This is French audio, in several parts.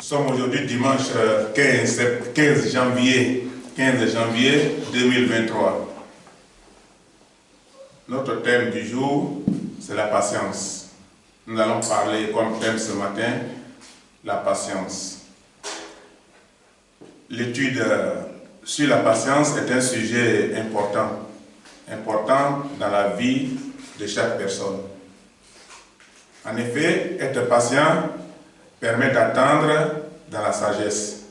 sommes aujourd'hui dimanche 15 janvier 2023. Notre thème du jour, c'est la patience. Nous allons parler comme thème ce matin, la patience. L'étude sur la patience est un sujet important dans la vie de chaque personne. En effet, être patient permet d'attendre dans la sagesse.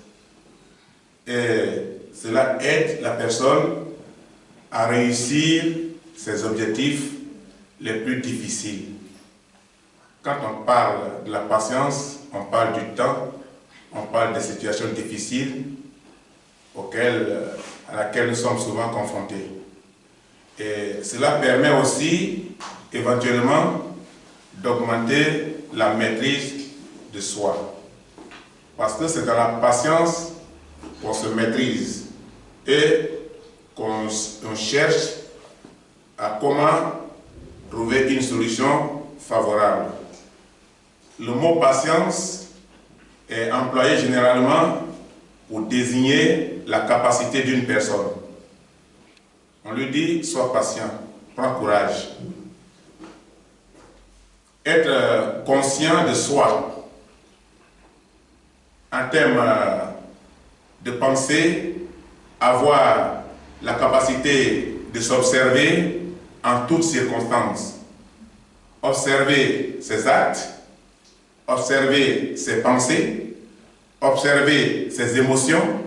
Et cela aide la personne à réussir ses objectifs les plus difficiles. Quand on parle de la patience, on parle du temps, on parle des situations difficiles à laquelle nous sommes souvent confrontés. Et cela permet aussi, éventuellement, d'augmenter la maîtrise de soi. Parce que c'est dans la patience qu'on se maîtrise et qu'on cherche à comment trouver une solution favorable. Le mot patience est employé généralement pour désigner la capacité d'une personne. On lui dit, sois patient, prends courage. Être conscient de soi, en termes de pensée, avoir la capacité de s'observer en toutes circonstances. Observer ses actes, observer ses pensées, observer ses émotions,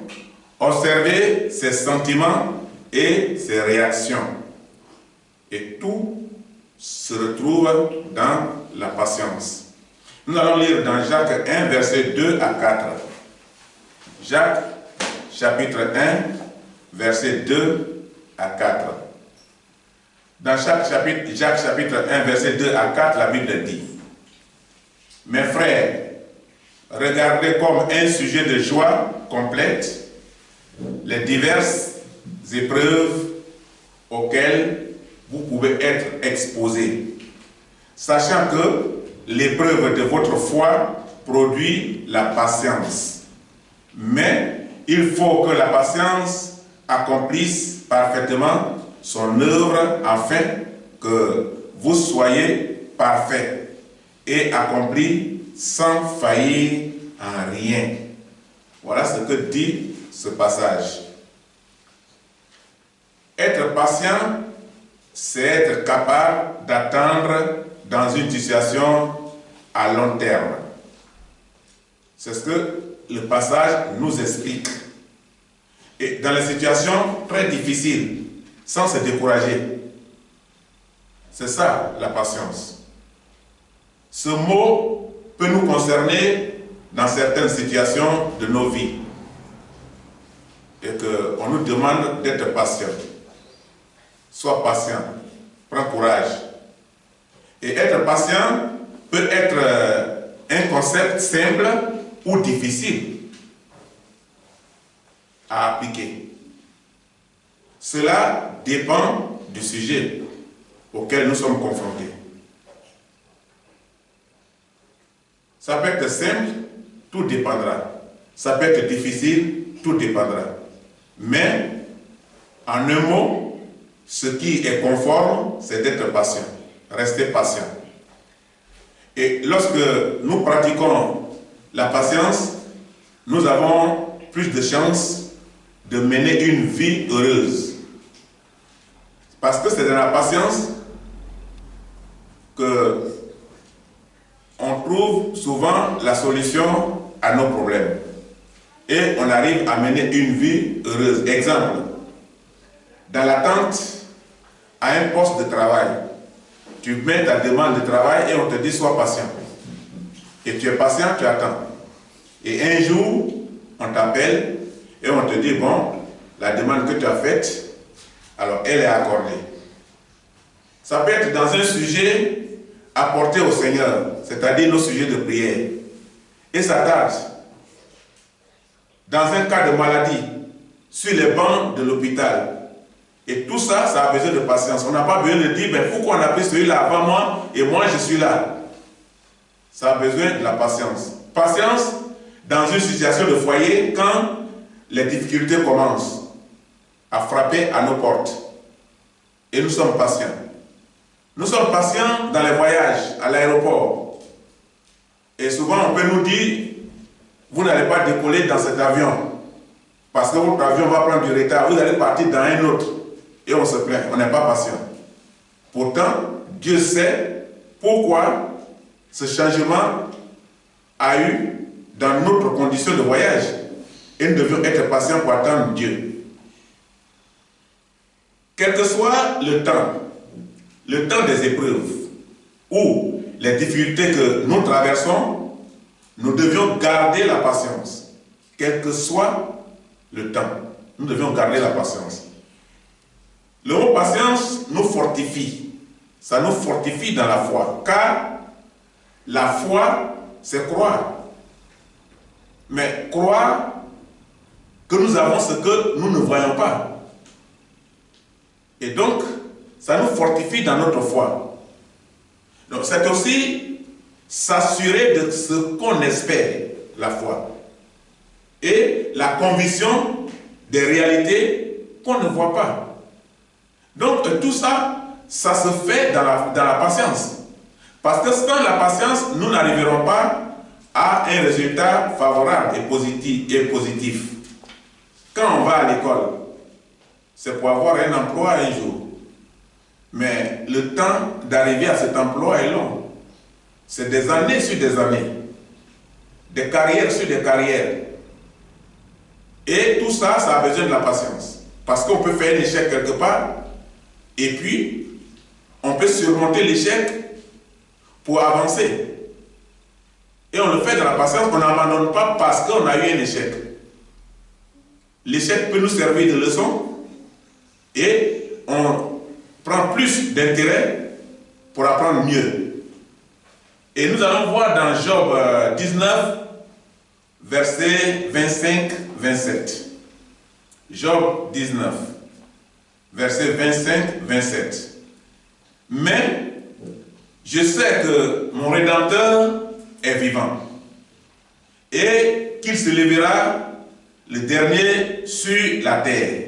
observer ses sentiments et ses réactions. Et tout se retrouve dans la patience. Nous allons lire dans Jacques 1, versets 2 à 4. Jacques, chapitre 1, versets 2 à 4. Dans Jacques, chapitre 1, verset 2 à 4, la Bible dit: Mes frères, regardez comme un sujet de joie complète les diverses épreuves auxquelles vous pouvez être exposés, sachant que l'épreuve de votre foi produit la patience. Mais il faut que la patience accomplisse parfaitement son œuvre afin que vous soyez parfaits et accomplis sans faillir en rien. Voilà ce que dit ce passage. Être patient, c'est être capable d'attendre dans une situation à long terme. C'est ce que le passage nous explique. Et dans les situations très difficiles, sans se décourager. C'est ça la patience. Ce mot peut nous concerner dans certaines situations de nos vies. Et qu'on nous demande d'être patient. Sois patient, prends courage. Et être patient peut être un concept simple ou difficile à appliquer. Cela dépend du sujet auquel nous sommes confrontés. Ça peut être simple, tout dépendra. Ça peut être difficile, tout dépendra. Mais, en un mot, ce qui est conforme, c'est d'être patient. Rester patient. Et lorsque nous pratiquons la patience, nous avons plus de chances de mener une vie heureuse. Parce que c'est dans la patience que on trouve souvent la solution à nos problèmes. Et on arrive à mener une vie heureuse. Exemple, dans l'attente à un poste de travail, tu mets ta demande de travail et on te dit sois patient. Et tu es patient, tu attends. Et un jour, on t'appelle et on te dit, bon, la demande que tu as faite, alors elle est accordée. Ça peut être dans un sujet apporté au Seigneur, c'est-à-dire nos sujets de prière. Et ça tarde. Dans un cas de maladie, sur les bancs de l'hôpital. Et tout ça, ça a besoin de patience. On n'a pas besoin de dire, mais pourquoi on a pris celui-là avant moi et moi je suis là. Ça a besoin de la patience. Patience, dans une situation de foyer quand les difficultés commencent à frapper à nos portes. Et nous sommes patients. Nous sommes patients dans les voyages, à l'aéroport. Et souvent, on peut nous dire, vous n'allez pas décoller dans cet avion, parce que votre avion va prendre du retard, vous allez partir dans un autre. Et on se plaint, on n'est pas patient. Pourtant, Dieu sait pourquoi ce changement a eu dans notre condition de voyage. Et nous devions être patients pour attendre Dieu. Quel que soit le temps des épreuves ou les difficultés que nous traversons, nous devions garder la patience. Quel que soit le temps, nous devions garder la patience. Le mot patience nous fortifie. Ça nous fortifie dans la foi. Car la foi, c'est croire. Mais croire que nous avons ce que nous ne voyons pas. Et donc, ça nous fortifie dans notre foi. Donc, c'est aussi s'assurer de ce qu'on espère, la foi. Et la conviction des réalités qu'on ne voit pas. Donc, tout ça, ça se fait dans la patience. Parce que sans la patience, nous n'arriverons pas à un résultat favorable et positif. Quand on va à l'école, c'est pour avoir un emploi un jour. Mais le temps d'arriver à cet emploi est long. C'est des années sur des années. Des carrières sur des carrières. Et tout ça, ça a besoin de la patience. Parce qu'on peut faire un échec quelque part, et puis, on peut surmonter l'échec pour avancer. Et on le fait dans la patience, on n'abandonne pas parce qu'on a eu un échec. L'échec peut nous servir de leçon et on prend plus d'intérêt pour apprendre mieux. Et nous allons voir dans Job 19, versets 25-27. Job 19, versets 25-27. Mais je sais que mon Rédempteur est vivant et qu'il se lèvera le dernier sur la terre.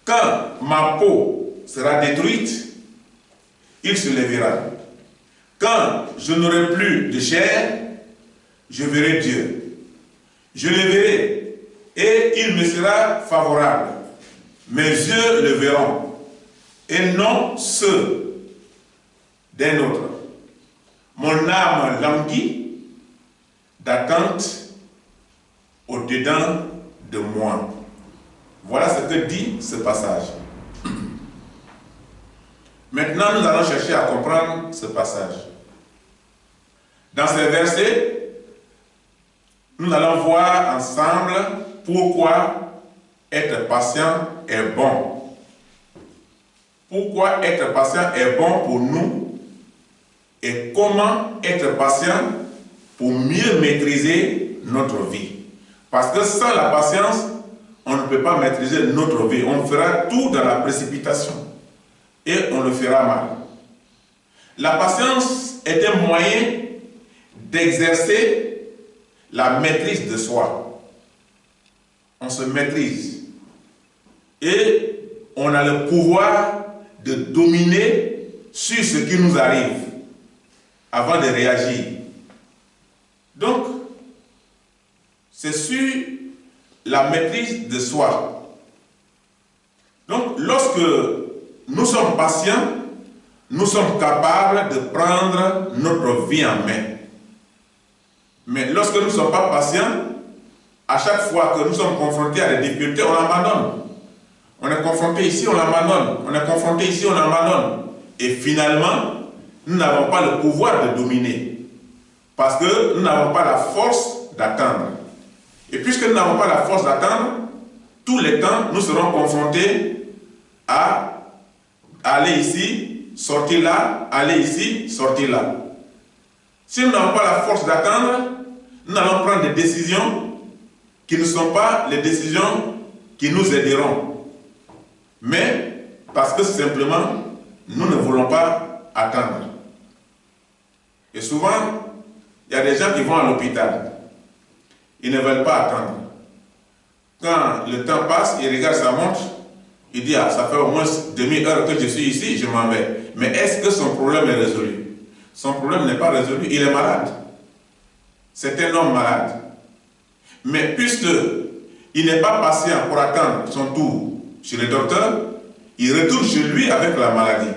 Quand ma peau sera détruite, il se lèvera. Quand je n'aurai plus de chair, je verrai Dieu. Je le verrai et il me sera favorable. Mes yeux le verront et non ceux d'un autre. Mon âme languit d'attente au-dedans de moi. Voilà ce que dit ce passage. Maintenant, nous allons chercher à comprendre ce passage. Dans ces versets, nous allons voir ensemble pourquoi être patient est bon. Pourquoi être patient est bon pour nous et comment être patient pour mieux maîtriser notre vie. Parce que sans la patience, on ne peut pas maîtriser notre vie. On fera tout dans la précipitation et on le fera mal. La patience est un moyen d'exercer la maîtrise de soi. On se maîtrise et on a le pouvoir de dominer sur ce qui nous arrive avant de réagir. Donc, c'est sur la maîtrise de soi. Donc, lorsque nous sommes patients, nous sommes capables de prendre notre vie en main. Mais lorsque nous ne sommes pas patients, à chaque fois que nous sommes confrontés à des difficultés, on abandonne. On est confronté ici, on abandonne. On est confronté ici, on abandonne. Et finalement, nous n'avons pas le pouvoir de dominer. Parce que nous n'avons pas la force d'attendre. Et puisque nous n'avons pas la force d'attendre, tous les temps, nous serons confrontés à aller ici, sortir là, aller ici, sortir là. Si nous n'avons pas la force d'attendre, nous allons prendre des décisions qui ne sont pas les décisions qui nous aideront. Mais parce que simplement, nous ne voulons pas attendre. Et souvent, il y a des gens qui vont à l'hôpital. ils ne veulent pas attendre. Quand le temps passe, il regarde sa montre, il dit, ah, ça fait au moins demi-heure que je suis ici, je m'en vais. Mais est-ce que son problème est résolu? Son problème n'est pas résolu, il est malade. C'est un homme malade. Mais puisque il n'est pas patient pour attendre son tour chez le docteur, il retourne chez lui avec la maladie.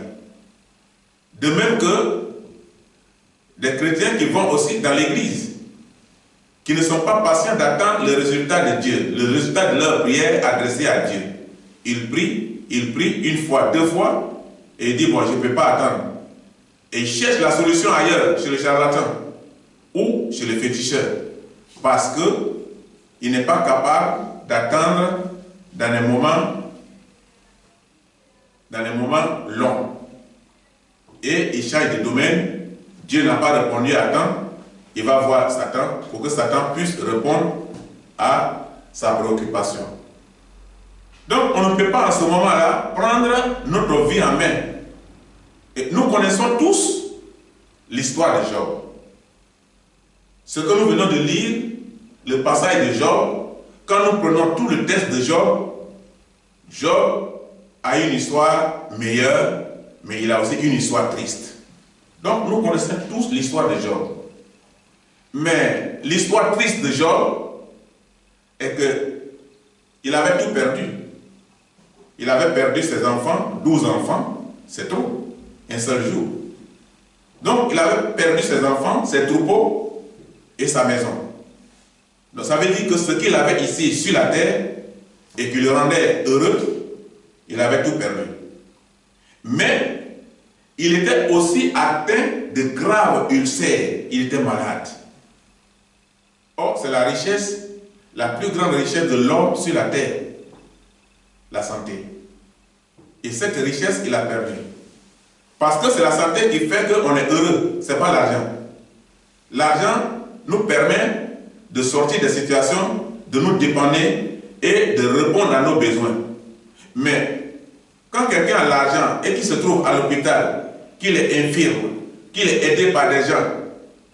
De même que des chrétiens qui vont aussi dans l'église, qui ne sont pas patients d'attendre le résultat de Dieu, le résultat de leur prière adressée à Dieu. Ils prient une fois, deux fois, et ils disent, bon, je ne peux pas attendre. Et ils cherchent la solution ailleurs, chez le charlatan, ou chez le féticheur, parce qu'il n'est pas capable d'attendre dans des moments longs. Et il change de domaine. Dieu n'a pas répondu à temps. Il va voir Satan pour que Satan puisse répondre à sa préoccupation. Donc on ne peut pas en ce moment-là prendre notre vie en main. Et nous connaissons tous l'histoire de Job. Ce que nous venons de lire, le passage de Job, quand nous prenons tout le texte de Job, Job a une histoire meilleure, mais il a aussi une histoire triste. Donc nous connaissons tous l'histoire de Job. Mais l'histoire triste de Job est qu'il avait tout perdu. Il avait perdu ses enfants, 12 enfants, c'est trop, un seul jour. Donc il avait perdu ses enfants, ses troupeaux et sa maison. Donc ça veut dire que ce qu'il avait ici sur la terre et qui le rendait heureux, il avait tout perdu. Mais il était aussi atteint de graves ulcères, il était malade. Or, c'est la richesse, la plus grande richesse de l'homme sur la terre, la santé. Et cette richesse, il a perdu. Parce que c'est la santé qui fait qu'on est heureux, ce n'est pas l'argent. L'argent nous permet de sortir des situations, de nous dépanner et de répondre à nos besoins. Mais quand quelqu'un a l'argent et qu'il se trouve à l'hôpital, qu'il est infirme, qu'il est aidé par des gens,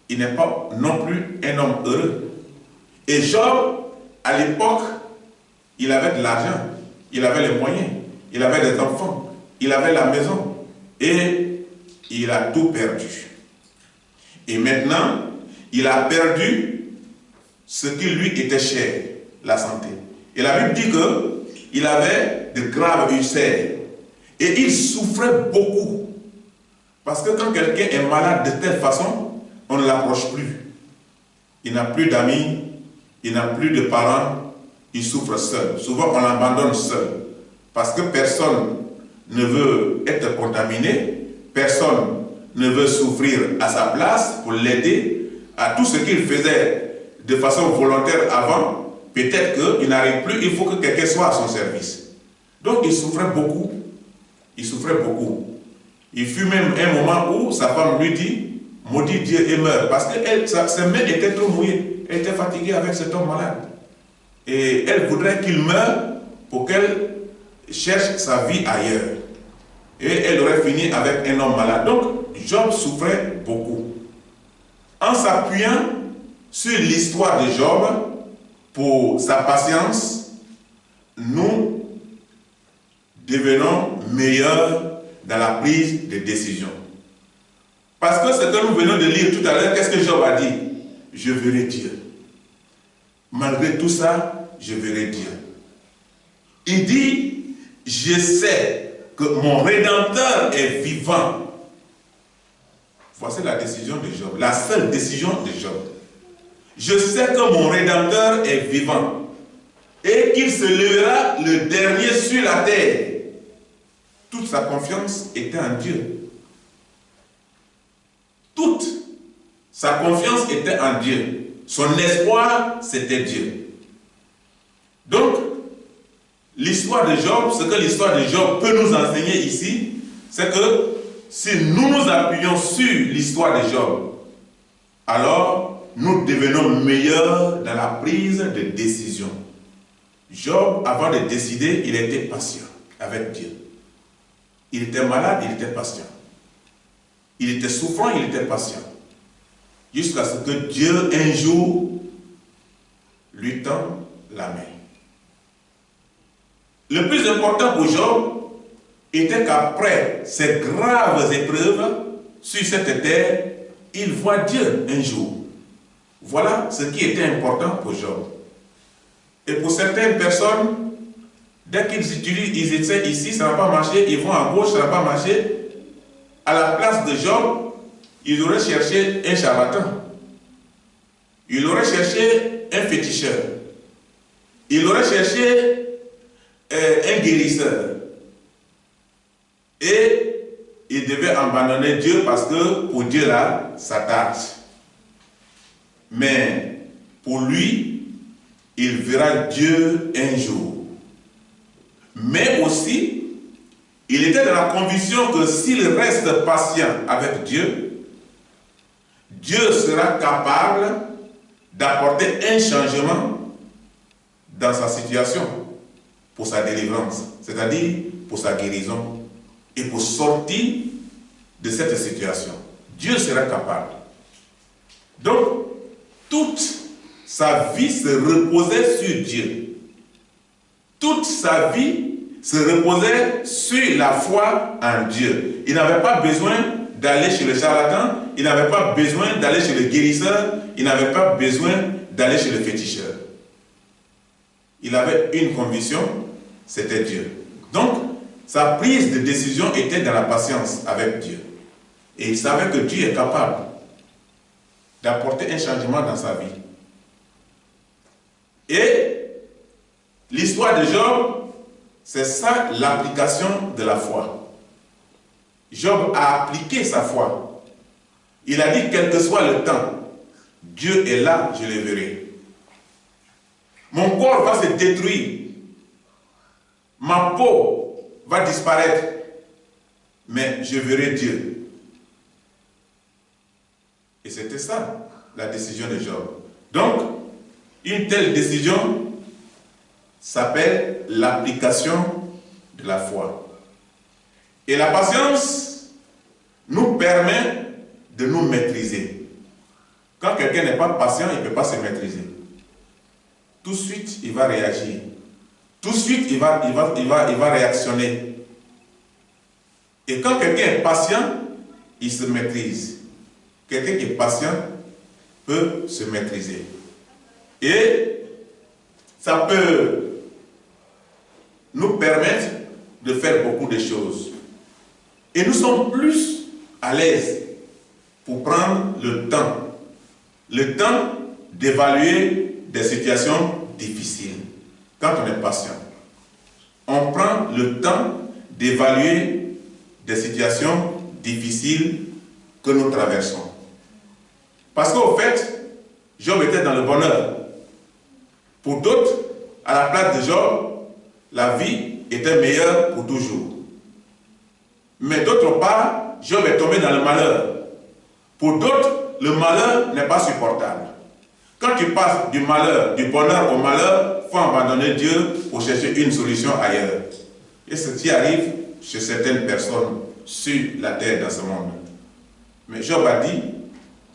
il n'est pas non plus un homme heureux. Et Job, à l'époque, il avait de l'argent, il avait les moyens, il avait des enfants, il avait la maison et il a tout perdu. Et maintenant, il a perdu ce qui lui était cher, la santé. Et la Bible dit qu'il avait de graves ulcères et il souffrait beaucoup. Parce que quand quelqu'un est malade de telle façon, on ne l'approche plus. Il n'a plus d'amis, il n'a plus de parents, il souffre seul. Souvent, on l'abandonne seul. Parce que personne ne veut être contaminé, personne ne veut souffrir à sa place pour l'aider à tout ce qu'il faisait de façon volontaire avant. Peut-être qu'il n'arrive plus, il faut que quelqu'un soit à son service. Donc, il souffrait beaucoup. Il souffrait beaucoup. Il fut même un moment où sa femme lui dit, maudit Dieu et meurt. Parce que ses mains étaient trop mouillées. Elle était fatiguée avec cet homme malade. Et elle voudrait qu'il meure pour qu'elle cherche sa vie ailleurs. Et elle aurait fini avec un homme malade. Donc, Job souffrait beaucoup. En s'appuyant sur l'histoire de Job, pour sa patience, nous devenons meilleurs dans la prise de décision. Parce que ce que nous venons de lire tout à l'heure, qu'est-ce que Job a dit? Je verrai Dieu. Malgré tout ça, je verrai Dieu. Il dit, je sais que mon Rédempteur est vivant. Voici la décision de Job, la seule décision de Job. Je sais que mon Rédempteur est vivant et qu'il se lèvera le dernier sur la terre. Toute sa confiance était en Dieu. Toute sa confiance était en Dieu. Son espoir, c'était Dieu. Donc, l'histoire de Job, ce que l'histoire de Job peut nous enseigner ici, c'est que si nous nous appuyons sur l'histoire de Job, alors nous devenons meilleurs dans la prise de décision. Job, avant de décider, il était patient avec Dieu. Il était malade, il était patient. Il était souffrant, il était patient. Jusqu'à ce que Dieu, un jour, lui tend la main. Le plus important pour Job était qu'après ces graves épreuves sur cette terre, il voit Dieu un jour. Voilà ce qui était important pour Job. Et pour certaines personnes, dès qu'ils essaient ici, ça n'a pas marché, ils vont à gauche, ça n'a pas marché. À la place de Job, ils auraient cherché un charlatan. Ils auraient cherché un féticheur. Ils auraient cherché un guérisseur. Et ils devaient abandonner Dieu parce que pour Dieu là, ça tarde. Mais pour lui, il verra Dieu un jour. Mais aussi, il était dans la conviction que s'il reste patient avec Dieu, Dieu sera capable d'apporter un changement dans sa situation pour sa délivrance, c'est-à-dire pour sa guérison et pour sortir de cette situation. Dieu sera capable. Donc, toute sa vie se reposait sur Dieu. Toute sa vie se reposait sur la foi en Dieu. Il n'avait pas besoin d'aller chez le charlatan, il n'avait pas besoin d'aller chez le guérisseur, il n'avait pas besoin d'aller chez le féticheur. Il avait une conviction, c'était Dieu. Donc, sa prise de décision était dans la patience avec Dieu. Et il savait que Dieu est capable d'apporter un changement dans sa vie. Et l'histoire de Job, c'est ça l'application de la foi. Job a appliqué sa foi. Il a dit, quel que soit le temps, Dieu est là, je le verrai. Mon corps va se détruire. Ma peau va disparaître. Mais je verrai Dieu. Et c'était ça, la décision de Job. Donc, une telle décision s'appelle l'application de la foi. Et la patience nous permet de nous maîtriser. Quand quelqu'un n'est pas patient, il ne peut pas se maîtriser. Tout de suite, il va réagir. Tout de suite, il va réactionner. Et quand quelqu'un est patient, il se maîtrise. Quelqu'un qui est patient peut se maîtriser. Et ça peut nous permettre de faire beaucoup de choses. Et nous sommes plus à l'aise pour prendre le temps d'évaluer des situations difficiles. Quand on est patient, on prend le temps d'évaluer des situations difficiles que nous traversons. Parce qu'au fait, Job était dans le bonheur. Pour d'autres, à la place de Job, la vie était meilleure pour toujours. Mais d'autre part, Job est tombé dans le malheur. Pour d'autres, le malheur n'est pas supportable. Quand tu passes du bonheur au malheur, il faut abandonner Dieu pour chercher une solution ailleurs. Et ce qui arrive chez certaines personnes sur la terre dans ce monde. Mais Job a dit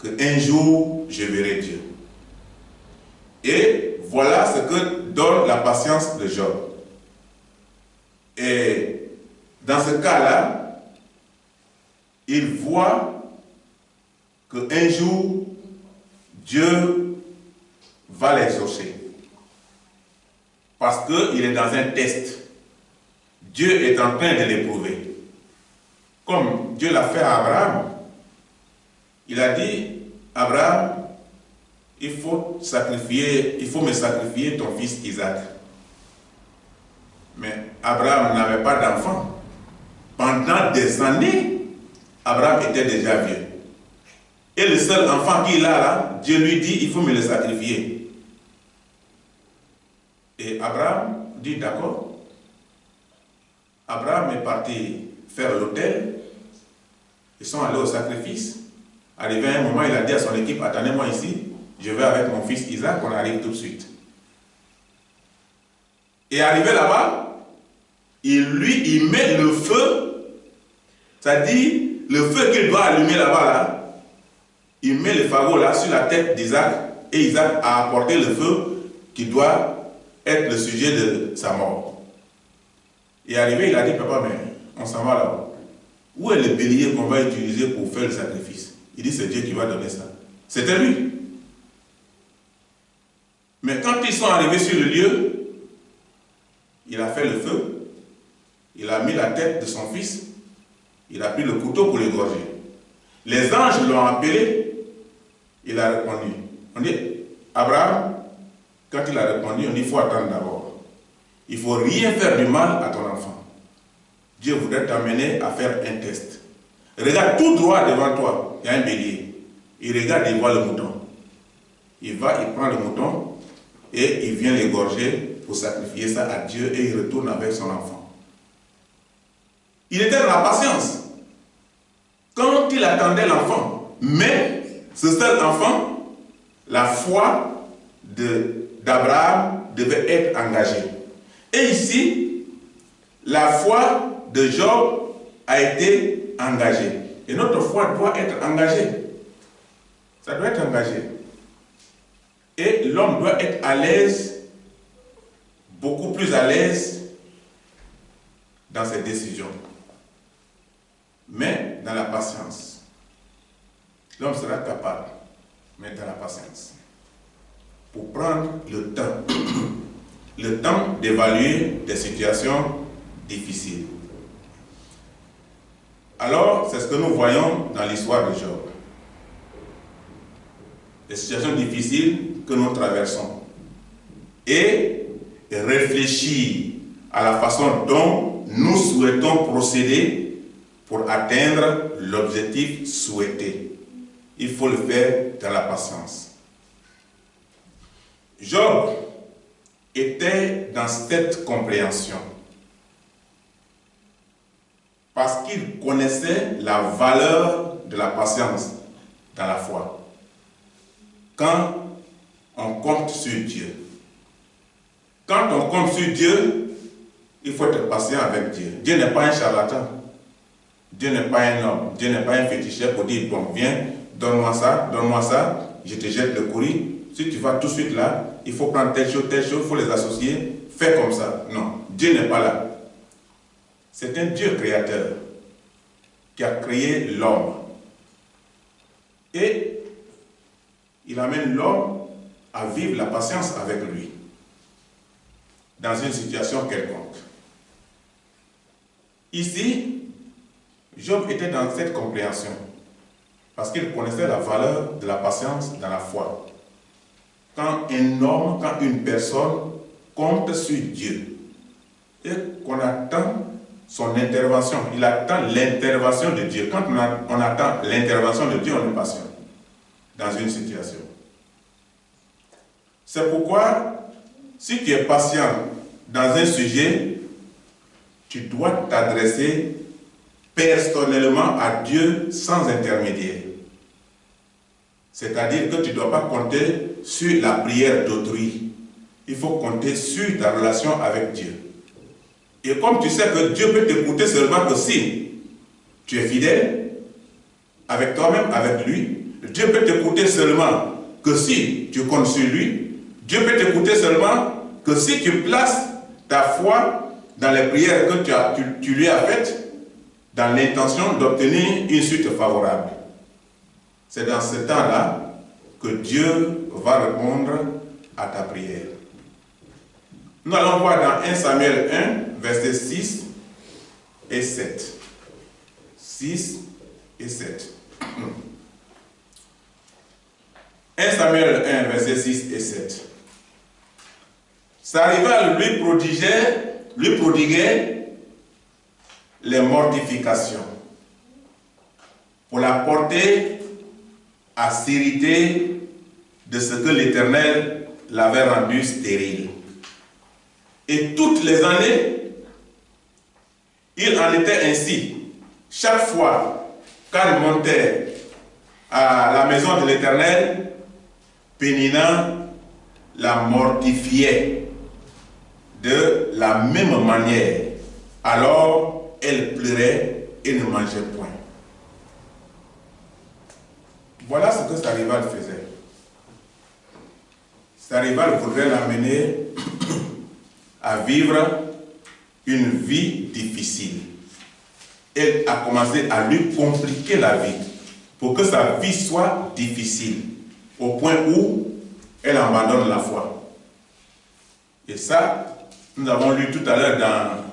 qu'un jour, je verrai Dieu. Et voilà ce que donne la patience de Job. Et dans ce cas-là, il voit qu'un jour, Dieu va l'exaucer. Parce qu'il est dans un test. Dieu est en train de l'éprouver. Comme Dieu l'a fait à Abraham. Il a dit, Abraham, il faut me sacrifier ton fils Isaac. Mais Abraham n'avait pas d'enfant. Pendant des années, Abraham était déjà vieux. Et le seul enfant qu'il a là, Dieu lui dit, il faut me le sacrifier. Et Abraham dit, d'accord. Abraham est parti faire l'autel. Ils sont allés au sacrifice. Arrivé à un moment, il a dit à son équipe, attendez-moi ici, je vais avec mon fils Isaac, on arrive tout de suite. Et arrivé là-bas, il met le feu, c'est-à-dire le feu qu'il doit allumer là-bas, là, il met le fagot là sur la tête d'Isaac, et Isaac a apporté le feu, qui doit être le sujet de sa mort. Il est arrivé, il a dit, papa, mais on s'en va là-bas. Où est le bélier qu'on va utiliser pour faire le sacrifice? Il dit, c'est Dieu qui va donner ça. C'était lui. Mais quand ils sont arrivés sur le lieu, il a fait le feu, il a mis la tête de son fils, il a pris le couteau pour l'égorger. Les anges l'ont appelé, il a répondu. On dit, Abraham, quand il a répondu, on dit, il faut attendre d'abord. Il ne faut rien faire du mal à ton enfant. Dieu voudrait t'amener à faire un test. Regarde tout droit devant toi, il y a un bélier. Il regarde et il voit le mouton. Il va, il prend le mouton et il vient l'égorger pour sacrifier ça à Dieu et il retourne avec son enfant. Il était dans la patience. Quand il attendait l'enfant, mais ce seul enfant, la foi d'Abraham devait être engagée. Et ici, la foi de Job a été engagée. Et notre foi doit être engagée. Ça doit être engagé. Et l'homme doit être à l'aise, beaucoup plus à l'aise dans ses décisions. Mais dans la patience. L'homme sera capable, mais dans la patience. Pour prendre le temps d'évaluer des situations difficiles. Alors, c'est ce que nous voyons dans l'histoire de Job. Les situations difficiles que nous traversons. Et réfléchir à la façon dont nous souhaitons procéder pour atteindre l'objectif souhaité. Il faut le faire dans la patience. Job était dans cette compréhension parce qu'il connaissait la valeur de la patience dans la foi. Quand on compte sur Dieu. Quand on compte sur Dieu, il faut être patient avec Dieu. Dieu n'est pas un charlatan. Dieu n'est pas un homme. Dieu n'est pas un féticheur pour dire, bon, viens, donne-moi ça, je te jette le courrier. Si tu vas tout de suite là, il faut prendre telle chose, il faut les associer, fais comme ça. Non, Dieu n'est pas là. C'est un Dieu créateur qui a créé l'homme. Et il amène l'homme à vivre la patience avec lui, dans une situation quelconque. Ici, Job était dans cette compréhension, parce qu'il connaissait la valeur de la patience dans la foi. Quand un homme, quand une personne compte sur Dieu, et qu'on attend son intervention, il attend l'intervention de Dieu. Quand on attend l'intervention de Dieu, on est patient dans une situation. C'est pourquoi, si tu es patient dans un sujet, tu dois t'adresser personnellement à Dieu sans intermédiaire. C'est-à-dire que tu ne dois pas compter sur la prière d'autrui. Il faut compter sur ta relation avec Dieu. Et comme tu sais que Dieu peut t'écouter seulement que si tu es fidèle avec toi-même, avec lui, Dieu peut t'écouter seulement que si tu comptes sur lui, Dieu peut t'écouter seulement que si tu places ta foi dans les prières que tu lui as faites, dans l'intention d'obtenir une suite favorable. C'est dans ce temps-là que Dieu va répondre à ta prière. Nous allons voir dans 1 Samuel 1, versets 6 et 7. 6 et 7. 1 Samuel 1, versets 6 et 7. Ça arriva à lui prodiguer les mortifications pour la porter à s'irriter de ce que l'Éternel l'avait rendu stérile. Et toutes les années, il en était ainsi. Chaque fois qu'elle montait à la maison de l'Éternel, Pénina la mortifiait de la même manière. Alors, elle pleurait et ne mangeait point. Voilà ce que Saribal faisait. sa rivale voudrait l'amener à vivre une vie difficile. Elle a commencé à lui compliquer la vie pour que sa vie soit difficile, au point où elle abandonne la foi. Et ça, nous avons lu tout à l'heure dans,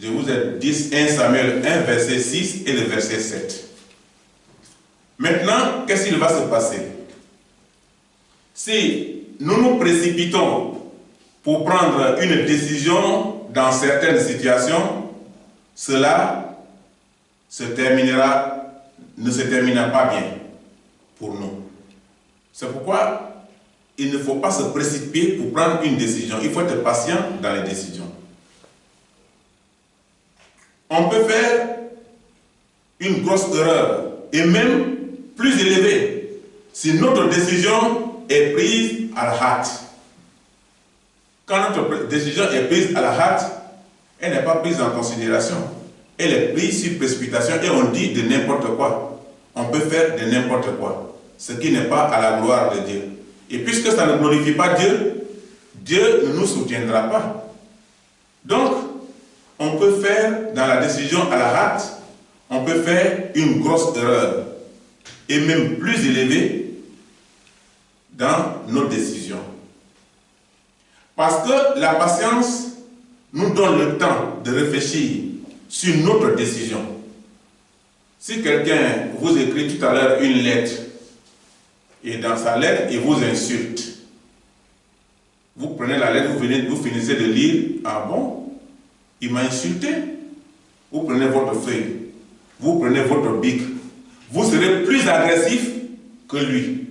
je vous ai dit, 1 Samuel 1, verset 6 et le verset 7. Maintenant, qu'est-ce qu'il va se passer? Si nous nous précipitons pour prendre une décision dans certaines situations, cela ne se terminera pas bien pour nous. C'est pourquoi il ne faut pas se précipiter pour prendre une décision. Il faut être patient dans les décisions. On peut faire une grosse erreur et même plus élevée si notre décision est prise à la hâte. Quand notre décision est prise à la hâte, elle n'est pas prise en considération. Elle est prise sur précipitation et on dit de n'importe quoi. On peut faire de n'importe quoi, ce qui n'est pas à la gloire de Dieu. Et puisque ça ne glorifie pas Dieu, Dieu ne nous soutiendra pas. Donc, on peut faire dans la décision à la hâte, on peut faire une grosse erreur, et même plus élevée dans nos décisions. Parce que la patience nous donne le temps de réfléchir sur notre décision. Si quelqu'un vous écrit tout à l'heure une lettre, et dans sa lettre, il vous insulte, vous prenez la lettre, vous finissez de lire, ah bon, il m'a insulté. Vous prenez votre feuille, vous prenez votre bic, vous serez plus agressif que lui.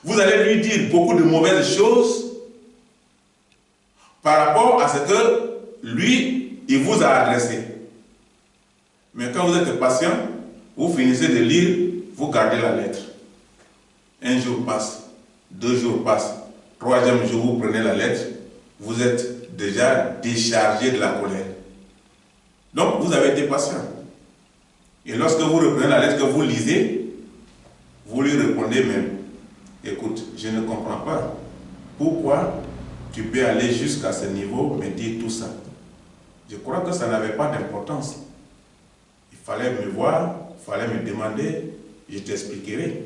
Vous allez lui dire beaucoup de mauvaises choses par rapport à ce que lui, il vous a adressé. Mais quand vous êtes patient, vous finissez de lire, vous gardez la lettre. Un jour passe, 2 jours passent, 3e jour, vous prenez la lettre, vous êtes déjà déchargé de la colère. Donc, vous avez été patient. Et lorsque vous reprenez la lettre que vous lisez, vous lui répondez même, écoute, je ne comprends pas. Pourquoi tu peux aller jusqu'à ce niveau, me dire tout ça? Je crois que ça n'avait pas d'importance. Il fallait me voir, il fallait me demander, je t'expliquerai.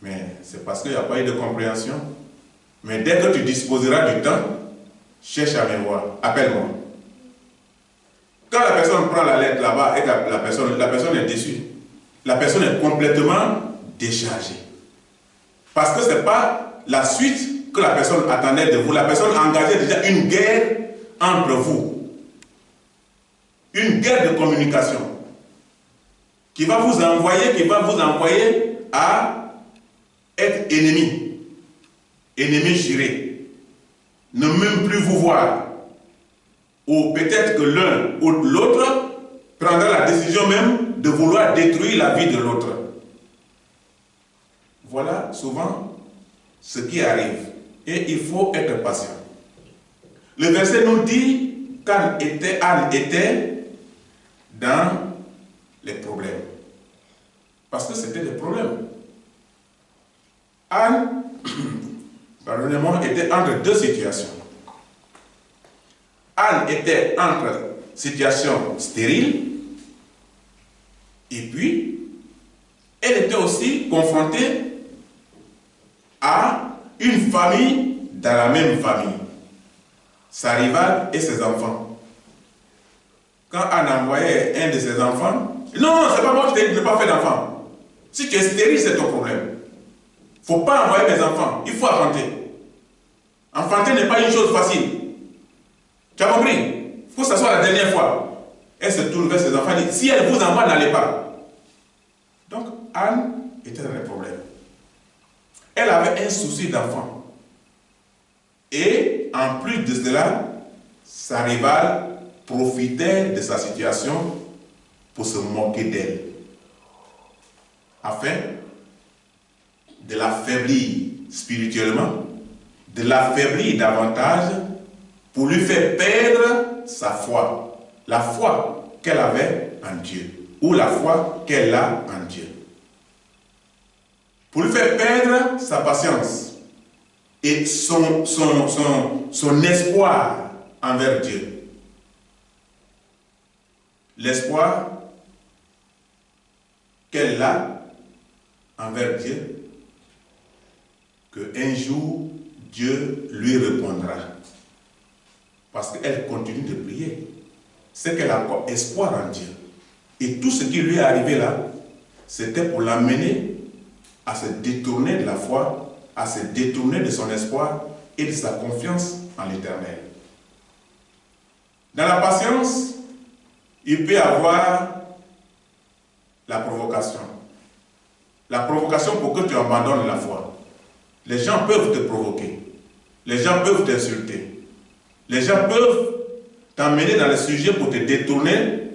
Mais c'est parce qu'il n'y a pas eu de compréhension. Mais dès que tu disposeras du temps, cherche à me voir, appelle-moi. Quand la personne prend la lettre là-bas et la personne est déçue, la personne est complètement déchargée. Parce que ce n'est pas la suite que la personne attendait de vous. La personne engageait déjà une guerre entre vous. Une guerre de communication qui va vous envoyer à être ennemi juré, ne même plus vous voir. Ou peut-être que l'un ou l'autre prendra la décision même de vouloir détruire la vie de l'autre. Voilà souvent ce qui arrive. Et il faut être patient. Le verset nous dit qu'Anne était dans les problèmes. Parce que c'était des problèmes. Anne, pardonnez-moi, était entre 2 situations. Anne était entre situation stérile et puis elle était aussi confrontée à une famille dans la même famille, sa rivale et ses enfants. Quand Anne envoyait un de ses enfants, non, c'est pas moi qui t'ai dit de ne pas faire d'enfant. Si tu es stérile, c'est ton problème. Il ne faut pas envoyer mes enfants, il faut enfanter. Enfanter n'est pas une chose facile. Tu as compris? Il faut que ce soit la dernière fois. Elle se tourne vers ses enfants et dit, si elle vous envoie, n'allez pas. Donc Anne était dans les problèmes. Elle avait un souci d'enfant. Et en plus de cela, sa rivale profitait de sa situation pour se moquer d'elle, afin de l'affaiblir spirituellement, de l'affaiblir davantage, pour lui faire perdre sa foi, la foi qu'elle avait en Dieu, ou la foi qu'elle a en Dieu. Pour lui faire perdre sa patience, et son espoir envers Dieu. L'espoir qu'elle a envers Dieu, qu'un jour Dieu lui répondra. Parce qu'elle continue de prier. C'est qu'elle a encore espoir en Dieu. Et tout ce qui lui est arrivé là, c'était pour l'amener à se détourner de la foi, à se détourner de son espoir et de sa confiance en l'Éternel. Dans la patience, il peut y avoir la provocation. La provocation pour que tu abandonnes la foi. Les gens peuvent te provoquer. Les gens peuvent t'insulter. Les gens peuvent t'emmener dans le sujet pour te détourner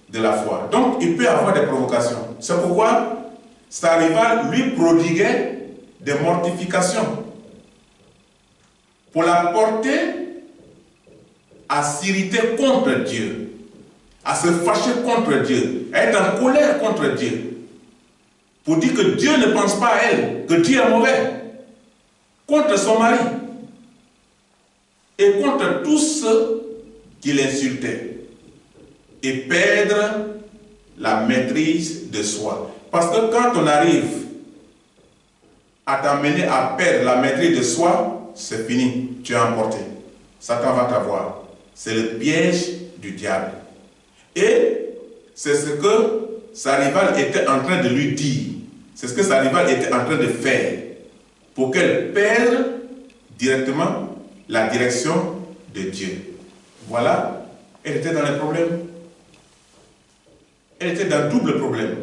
de la foi. Donc, il peut y avoir des provocations. C'est pourquoi sa rivale lui prodiguait des mortifications pour la porter à s'irriter contre Dieu, à se fâcher contre Dieu, à être en colère contre Dieu, pour dire que Dieu ne pense pas à elle, que Dieu est mauvais, contre son mari et contre tous ceux qui l'insultaient, et perdre la maîtrise de soi. Parce que quand on arrive à t'amener à perdre la maîtrise de soi, c'est fini, tu es emporté. Satan va t'avoir. C'est le piège du diable. Et c'est ce que sa rivale était en train de lui dire. C'est ce que sa rivale était en train de faire pour qu'elle perde directement la direction de Dieu. Voilà, elle était dans les problèmes. Elle était dans double problème.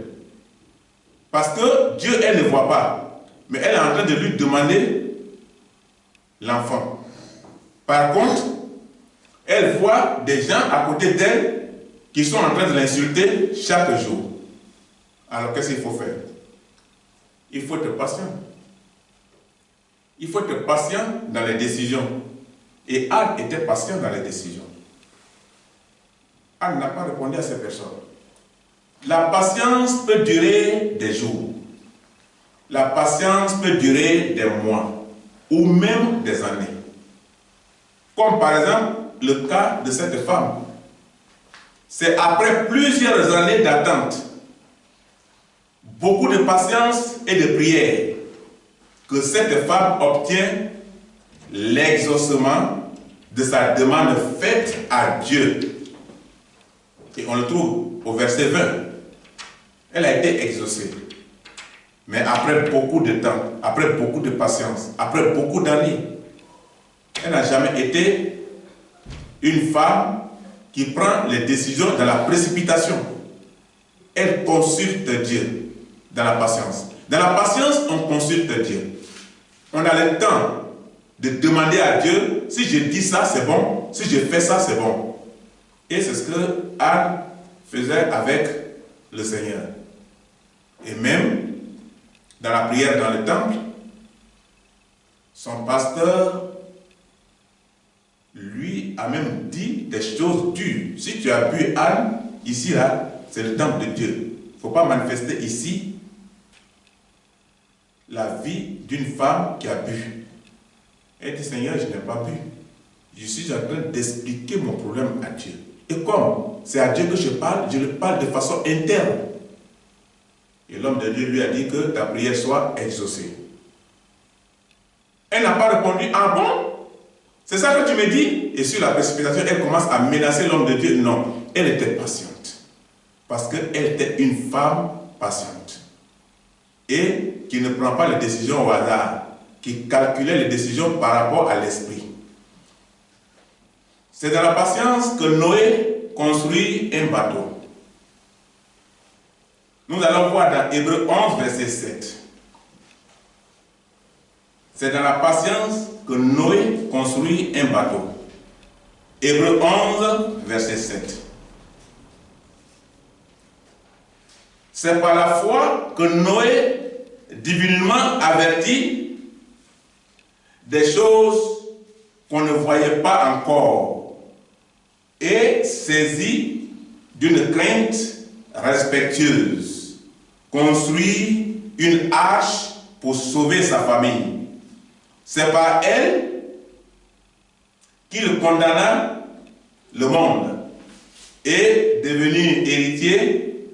Parce que Dieu, elle ne voit pas. Mais elle est en train de lui demander l'enfant. Par contre, elle voit des gens à côté d'elle qui sont en train de l'insulter chaque jour. Alors qu'est-ce qu'il faut faire? Il faut être patient. Il faut être patient dans les décisions. Et Anne était patient dans les décisions. Anne n'a pas répondu à ces personnes. La patience peut durer des jours. La patience peut durer des mois ou même des années. Comme par exemple le cas de cette femme. C'est après plusieurs années d'attente, beaucoup de patience et de prière, que cette femme obtient l'exaucement de sa demande faite à Dieu. Et on le trouve au verset 20. Elle a été exaucée. Mais après beaucoup de temps, après beaucoup de patience, après beaucoup d'années, elle n'a jamais été une femme qui prend les décisions dans la précipitation. Elle consulte Dieu dans la patience. Dans la patience, on consulte Dieu. On a le temps de demander à Dieu, si je dis ça, c'est bon. Si je fais ça, c'est bon. Et c'est ce que Anne faisait avec le Seigneur. Et même dans la prière dans le temple, son pasteur lui a même dit des choses dures. Si tu as bu, Anne, ici, là, c'est le temple de Dieu. Il ne faut pas manifester ici la vie d'une femme qui a bu. Elle dit, Seigneur, je n'ai pas bu. Je suis en train d'expliquer mon problème à Dieu. Et comme c'est à Dieu que je le parle de façon interne. Et l'homme de Dieu lui a dit que ta prière soit exaucée. Elle n'a pas répondu, ah bon? C'est ça que tu me dis? Et sur la précipitation, elle commence à menacer l'homme de Dieu. Non, elle était patiente. Parce qu'elle était une femme patiente. Et qui ne prend pas les décisions au hasard. Qui calculait les décisions par rapport à l'esprit. C'est dans la patience que Noé construit un bateau. Nous allons voir dans Hébreux 11, verset 7. C'est dans la patience que Noé construit un bateau. Hébreux 11, verset 7. C'est par la foi que Noé, divinement averti des choses qu'on ne voyait pas encore, et saisi d'une crainte respectueuse, construit une arche pour sauver sa famille. C'est par elle qu'il condamna le monde et devenu héritier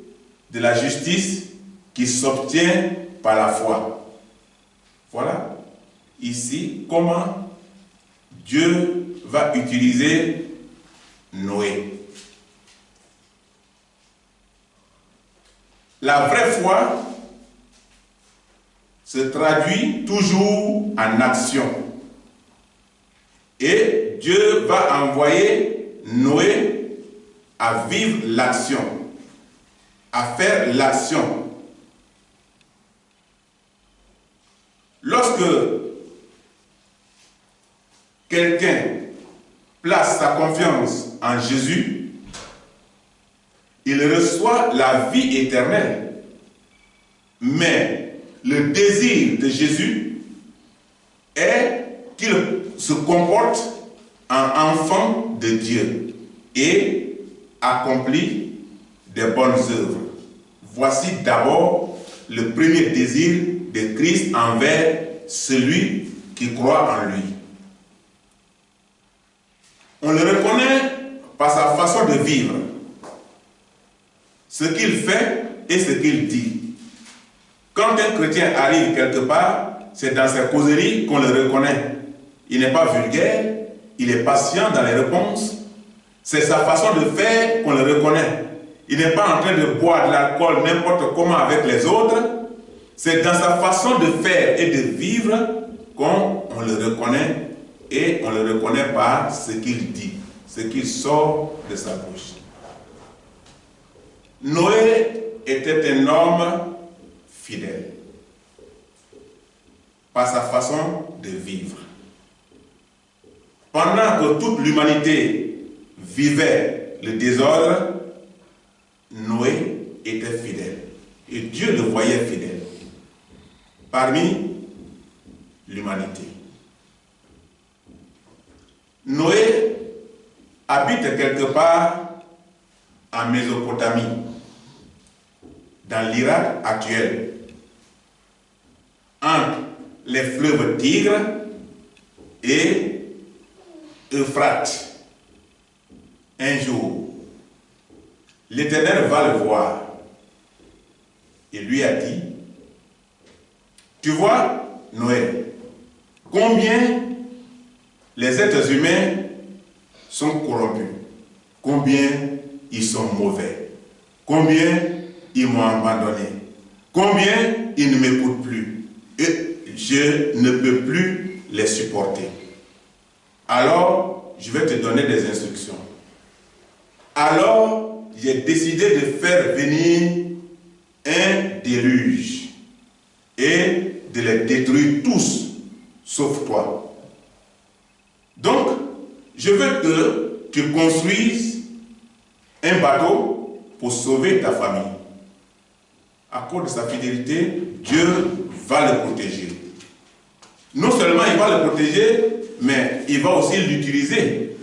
de la justice qui s'obtient par la foi. Voilà ici comment Dieu va utiliser Noé. La vraie foi se traduit toujours en action. Et Dieu va envoyer Noé à vivre l'action, à faire l'action. Lorsque quelqu'un place sa confiance en Jésus, il reçoit la vie éternelle. Mais le désir de Jésus est qu'il se comporte en enfant de Dieu et accomplit des bonnes œuvres. Voici d'abord le premier désir de Christ envers celui qui croit en lui. On le reconnaît par sa façon de vivre, ce qu'il fait et ce qu'il dit. Quand un chrétien arrive quelque part, c'est dans sa causerie qu'on le reconnaît. Il n'est pas vulgaire, il est patient dans les réponses. C'est sa façon de faire qu'on le reconnaît. Il n'est pas en train de boire de l'alcool n'importe comment avec les autres. C'est dans sa façon de faire et de vivre qu'on le reconnaît, et on le reconnaît par ce qu'il dit, ce qui sort de sa bouche. Noé était un homme fidèle par sa façon de vivre. Pendant que toute l'humanité vivait le désordre, Noé était fidèle. Et Dieu le voyait fidèle parmi l'humanité. Noé habite quelque part en Mésopotamie, dans l'Irak actuel, entre les fleuves Tigre et Euphrate. Un jour, l'Éternel va le voir et lui a dit: tu vois, Noé, combien les êtres humains sont corrompus, combien ils sont mauvais, combien ils m'ont abandonné, combien ils ne m'écoutent plus, et je ne peux plus les supporter. Alors, je vais te donner des instructions. Alors, j'ai décidé de faire venir un déluge et de les détruire tous, sauf toi. Donc, je veux que tu construises un bateau pour sauver ta famille. À cause de sa fidélité, Dieu va le protéger. Non seulement il va le protéger, mais il va aussi l'utiliser.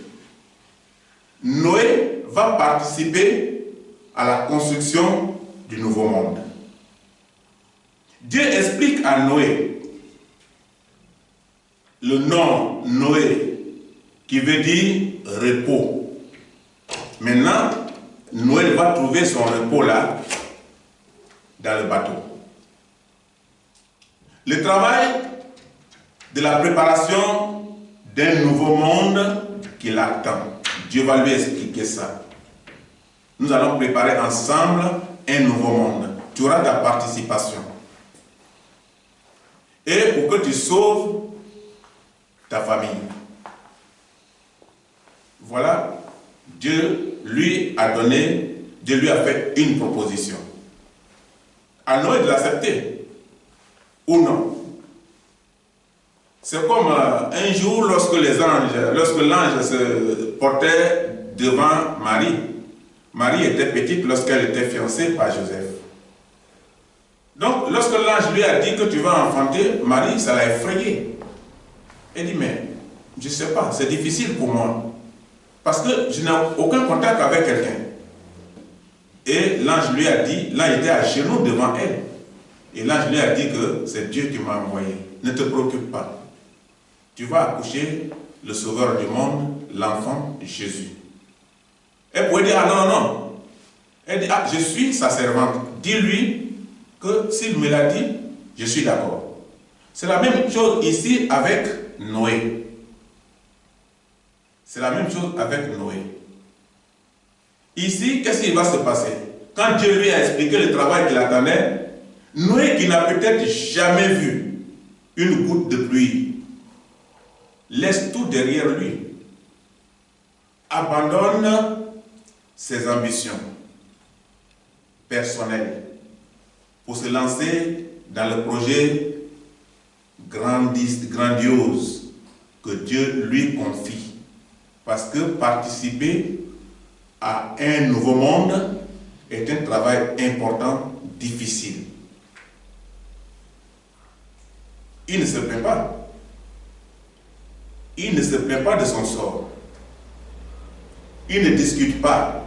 Noé va participer à la construction du nouveau monde. Dieu explique à Noé le nom Noé, qui veut dire repos. Maintenant, Noé va trouver son repos là, dans le bateau. Le travail de la préparation d'un nouveau monde qui l'attend. Dieu va lui expliquer ça. Nous allons préparer ensemble un nouveau monde. Tu auras ta participation. Et pour que tu sauves ta famille. Voilà, Dieu lui a fait une proposition. À Noé de l'accepter ou non. C'est comme un jour lorsque l'ange se portait devant Marie. Marie était petite lorsqu'elle était fiancée par Joseph. Donc, lorsque l'ange lui a dit que tu vas enfanter, Marie, ça l'a effrayée. Elle dit, mais je ne sais pas, c'est difficile pour moi. Parce que je n'ai aucun contact avec quelqu'un. Et l'ange lui a dit, l'ange était à genoux devant elle. Et l'ange lui a dit que c'est Dieu qui m'a envoyé. Ne te préoccupe pas. tu vas accoucher le sauveur du monde, l'enfant Jésus. Elle pourrait dire, ah non, non, non. Elle dit, ah, je suis sa servante. Dis-lui que s'il me l'a dit, je suis d'accord. C'est la même chose ici avec Noé. C'est la même chose avec Noé. Ici, qu'est-ce qui va se passer? Quand Dieu lui a expliqué le travail qu'il attendait, Noé, qui n'a peut-être jamais vu une goutte de pluie, laisse tout derrière lui, abandonne ses ambitions personnelles pour se lancer dans le projet grandiose que Dieu lui confie. Parce que participer à un nouveau monde est un travail important, difficile. Il ne se plaint pas. Il ne se plaint pas de son sort. Il ne discute pas.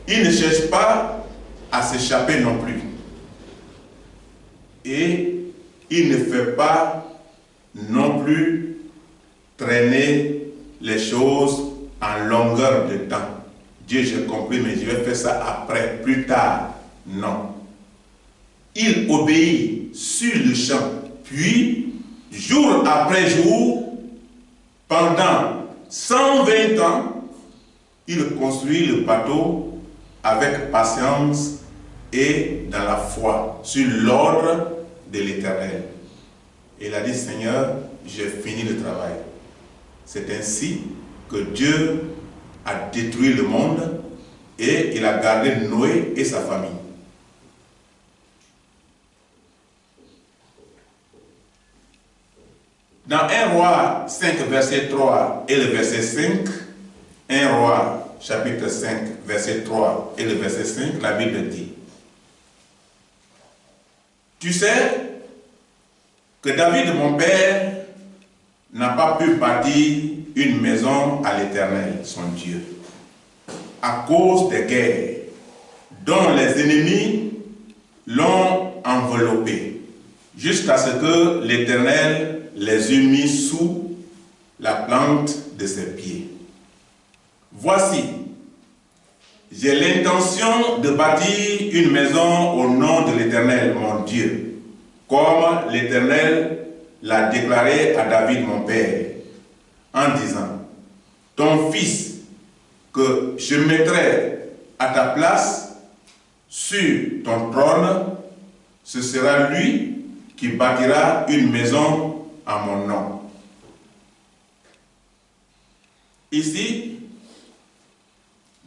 Il ne cherche pas à s'échapper non plus. Et il ne fait pas non plus traîner les choses en longueur de temps. Dieu, j'ai compris, mais je vais faire ça après, plus tard. Non. Il obéit sur le champ. Puis, jour après jour, pendant 120 ans, il construit le bateau avec patience et dans la foi, sur l'ordre de l'Éternel. Il a dit, Seigneur, j'ai fini le travail. C'est ainsi que Dieu a détruit le monde et il a gardé Noé et sa famille. Dans 1 Roi 5, verset 3 et le verset 5, 1 Roi chapitre 5, verset 3 et le verset 5, la Bible dit, tu sais que David, mon père, n'a pas pu bâtir une maison à l'Éternel, son Dieu, à cause des guerres dont les ennemis l'ont enveloppé, jusqu'à ce que l'Éternel les eut mis sous la plante de ses pieds. Voici, j'ai l'intention de bâtir une maison au nom de l'Éternel, mon Dieu, comme l'Éternel l'a déclaré à David, mon père, en disant, ton fils que je mettrai à ta place sur ton trône, ce sera lui qui bâtira une maison à mon nom. Ici,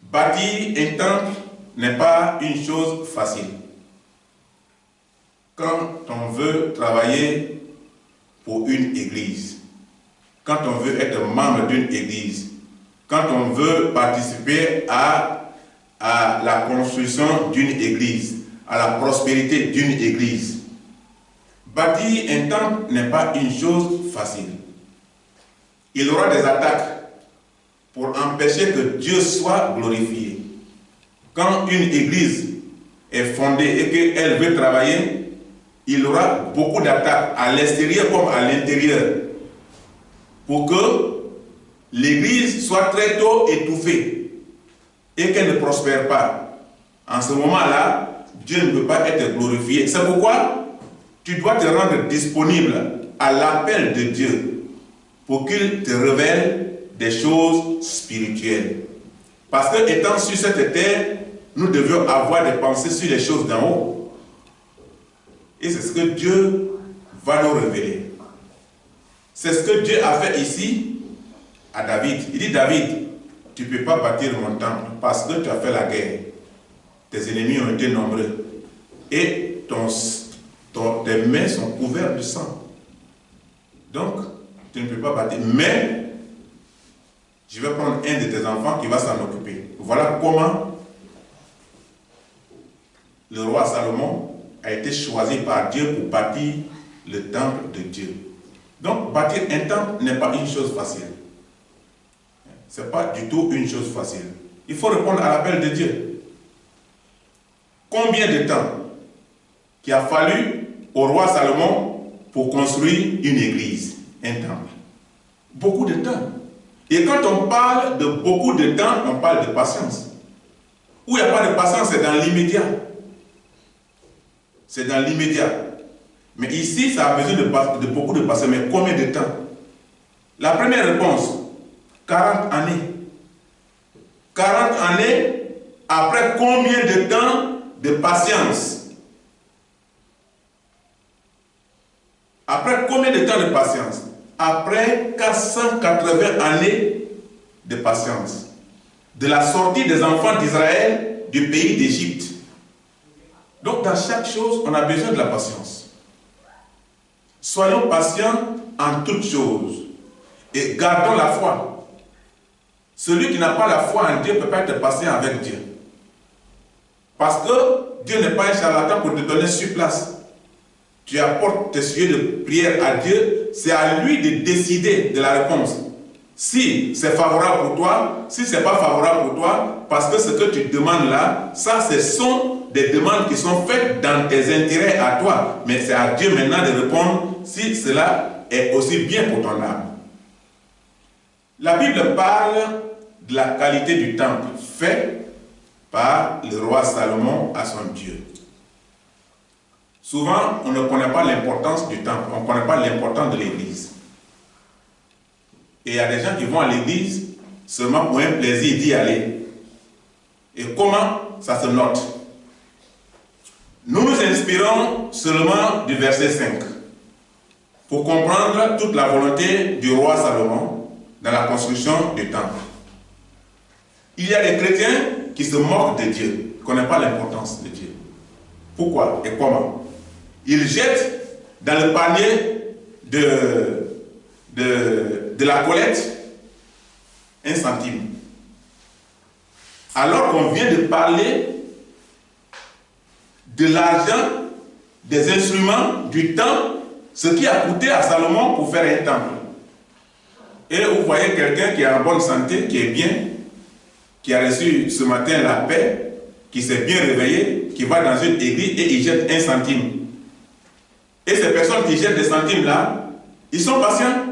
bâtir un temple n'est pas une chose facile. Quand on veut travailler pour une église, quand on veut être membre d'une église, quand on veut participer à la construction d'une église, à la prospérité d'une église, bâtir un temple n'est pas une chose facile. Il y aura des attaques pour empêcher que Dieu soit glorifié. Quand une église est fondée et qu'elle veut travailler, il y aura beaucoup d'attaques à l'extérieur comme à l'intérieur pour que l'église soit très tôt étouffée et qu'elle ne prospère pas. En ce moment-là, Dieu ne peut pas être glorifié. C'est pourquoi tu dois te rendre disponible à l'appel de Dieu pour qu'il te révèle des choses spirituelles. Parce que étant sur cette terre, nous devions avoir des pensées sur les choses d'en haut. Et c'est ce que Dieu va nous révéler. C'est ce que Dieu a fait ici à David. Il dit, David, tu ne peux pas bâtir mon temple parce que tu as fait la guerre. Tes ennemis ont été nombreux. Et tes mains sont couvertes de sang. Donc, tu ne peux pas bâtir. Mais, je vais prendre un de tes enfants qui va s'en occuper. Voilà comment le roi Salomon a été choisi par Dieu pour bâtir le temple de Dieu. Donc, bâtir un temple n'est pas une chose facile. Ce n'est pas du tout une chose facile. Il faut répondre à l'appel de Dieu. Combien de temps qu'il a fallu au roi Salomon pour construire une église? un temple. Beaucoup de temps. Et quand on parle de beaucoup de temps, on parle de patience. Où il n'y a pas de patience, c'est dans l'immédiat. C'est dans l'immédiat. Mais ici, ça a besoin de beaucoup de patience. Mais combien de temps? La première réponse, 40 années. 40 années, après combien de temps de patience? Après combien de temps de patience? Après 480 années de patience. De la sortie des enfants d'Israël du pays d'Égypte. Donc dans chaque chose, on a besoin de la patience. Soyons patients en toutes choses et gardons la foi. Celui qui n'a pas la foi en Dieu ne peut pas être patient avec Dieu. Parce que Dieu n'est pas un charlatan pour te donner sur place. Tu apportes tes sujets de prière à Dieu, c'est à lui de décider de la réponse. Si c'est favorable pour toi, si ce n'est pas favorable pour toi, parce que ce que tu demandes là, ça ce sont des demandes qui sont faites dans tes intérêts à toi. Mais c'est à Dieu maintenant de répondre si cela est aussi bien pour ton âme. La Bible parle de la qualité du temple fait par le roi Salomon à son Dieu. Souvent, on ne connaît pas l'importance du temple, on ne connaît pas l'importance de l'église. Et il y a des gens qui vont à l'église seulement pour un plaisir d'y aller. Et comment ça se note? Nous nous inspirons seulement du verset 5 pour comprendre toute la volonté du roi Salomon dans la construction du temple. Il y a des chrétiens qui se moquent de Dieu, qui ne connaissent pas l'importance de Dieu. Pourquoi et comment? Ils jettent dans le panier de la collecte 1 centime. Alors qu'on vient de parler de l'argent, des instruments, du temps, ce qui a coûté à Salomon pour faire un temple. Et vous voyez quelqu'un qui est en bonne santé, qui est bien, qui a reçu ce matin la paix, qui s'est bien réveillé, qui va dans une église et il jette 1 centime. Et ces personnes qui jettent des centimes là, ils sont patients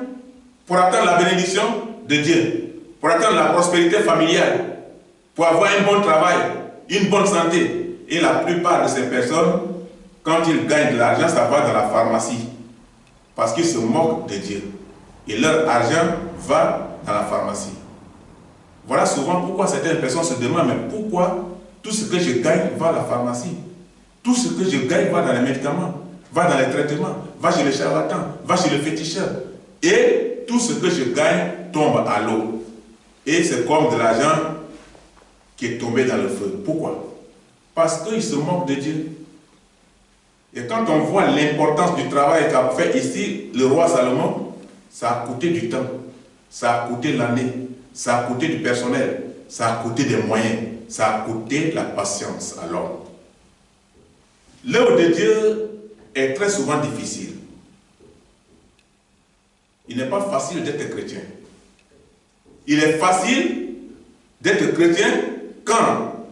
pour attendre la bénédiction de Dieu, pour attendre la prospérité familiale, pour avoir un bon travail, une bonne santé. Et la plupart de ces personnes, quand ils gagnent de l'argent, ça va dans la pharmacie. Parce qu'ils se moquent de Dieu. Et leur argent va dans la pharmacie. Voilà souvent pourquoi certaines personnes se demandent, mais pourquoi tout ce que je gagne va à la pharmacie? Tout ce que je gagne va dans les médicaments, va dans les traitements, va chez les charlatans, va chez le féticheur. Et tout ce que je gagne tombe à l'eau. Et c'est comme de l'argent qui est tombé dans le feu. Pourquoi? Parce qu'ils se moquent de Dieu. Et quand on voit l'importance du travail qu'a fait ici le roi Salomon, ça a coûté du temps, ça a coûté l'année, ça a coûté du personnel, ça a coûté des moyens, ça a coûté la patience à l'homme. L'œuvre de Dieu est très souvent difficile. Il n'est pas facile d'être chrétien. Il est facile d'être chrétien quand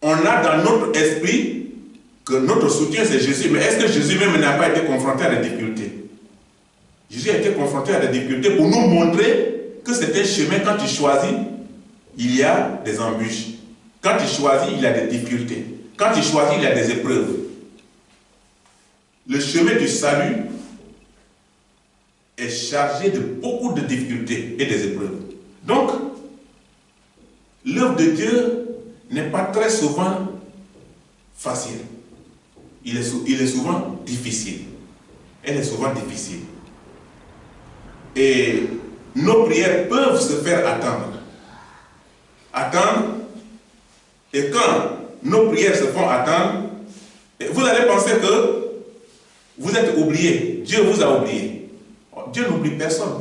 on a dans notre esprit que notre soutien c'est Jésus. Mais est-ce que Jésus même n'a pas été confronté à des difficultés? Jésus a été confronté à des difficultés pour nous montrer que c'est un chemin. Quand tu choisis, il y a des embûches. Quand tu choisis, il y a des difficultés. Quand tu choisis, il y a des épreuves. Le chemin du salut est chargé de beaucoup de difficultés et des épreuves. Donc, l'œuvre de Dieu n'est pas très souvent facile. Il est souvent difficile. Elle est souvent difficile. Et nos prières peuvent se faire attendre. Attendre. Et quand nos prières se font attendre, vous allez penser que vous êtes oublié. Dieu vous a oublié. Dieu n'oublie personne.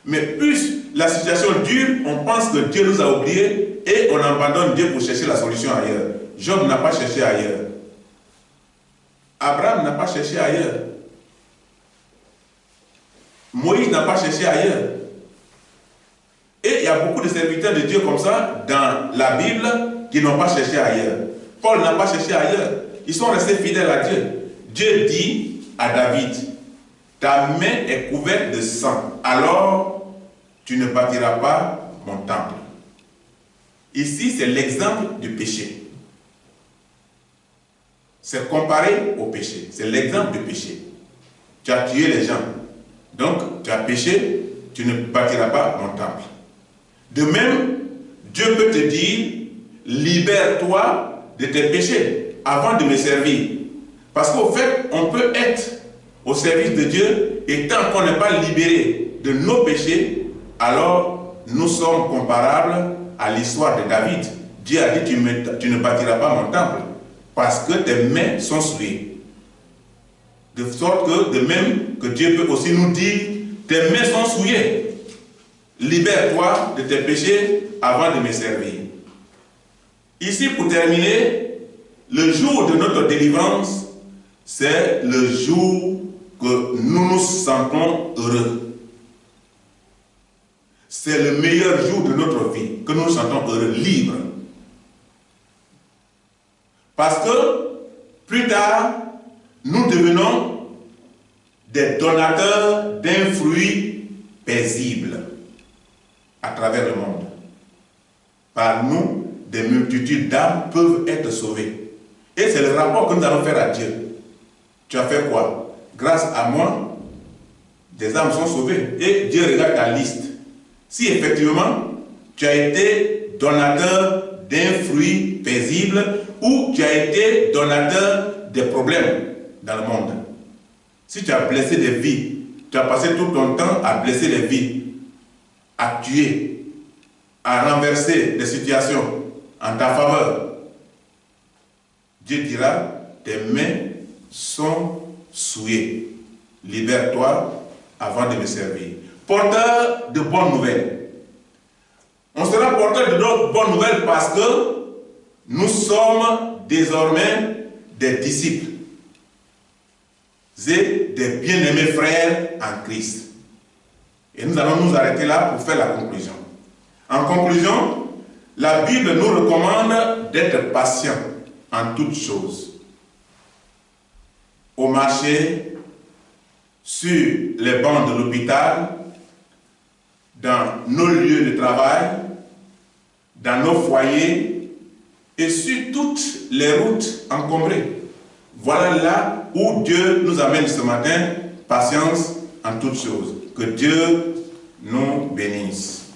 Mais plus la situation dure, on pense que Dieu nous a oubliés et on abandonne Dieu pour chercher la solution ailleurs. Job n'a pas cherché ailleurs. Abraham n'a pas cherché ailleurs. Moïse n'a pas cherché ailleurs. Et il y a beaucoup de serviteurs de Dieu comme ça dans la Bible qui n'ont pas cherché ailleurs. Paul n'a pas cherché ailleurs. Ils sont restés fidèles à Dieu. Dieu dit à David, ta main est couverte de sang, alors tu ne bâtiras pas mon temple. Ici, c'est l'exemple du péché. C'est comparé au péché. C'est l'exemple du péché. Tu as tué les gens. Donc, tu as péché, tu ne bâtiras pas mon temple. De même, Dieu peut te dire, libère-toi de tes péchés avant de me servir. Parce qu'au fait, on peut être au service de Dieu et tant qu'on n'est pas libéré de nos péchés, alors nous sommes comparables à l'histoire de David. Dieu a dit, tu ne bâtiras pas mon temple parce que tes mains sont souillées. De sorte que, de même que Dieu peut aussi nous dire, tes mains sont souillées. Libère-toi de tes péchés avant de me servir. Ici, pour terminer, le jour de notre délivrance, c'est le jour que nous nous sentons heureux. C'est le meilleur jour de notre vie, que nous nous sentons heureux, libres. Parce que, plus tard, nous devenons des donateurs d'un fruit paisible à travers le monde. Par nous, des multitudes d'âmes peuvent être sauvées. Et c'est le rapport que nous allons faire à Dieu. Tu as fait quoi? Grâce à moi, des âmes sont sauvées. Et Dieu regarde ta liste. Si effectivement, tu as été donateur d'un fruit paisible ou tu as été donateur des problèmes dans le monde. Si tu as blessé des vies, tu as passé tout ton temps à blesser les vies, à tuer, à renverser des situations en ta faveur, Dieu dira, tes mains sont souillées. Libère-toi avant de me servir. Porteur de bonnes nouvelles. On sera porteur de bonnes nouvelles parce que nous sommes désormais des disciples et des bien-aimés frères en Christ. Et nous allons nous arrêter là pour faire la conclusion. En conclusion, la Bible nous recommande d'être patients en toutes choses. Au marché, sur les bancs de l'hôpital, dans nos lieux de travail, dans nos foyers et sur toutes les routes encombrées. Voilà là où Dieu nous amène ce matin, patience en toutes choses. Que Dieu nous bénisse.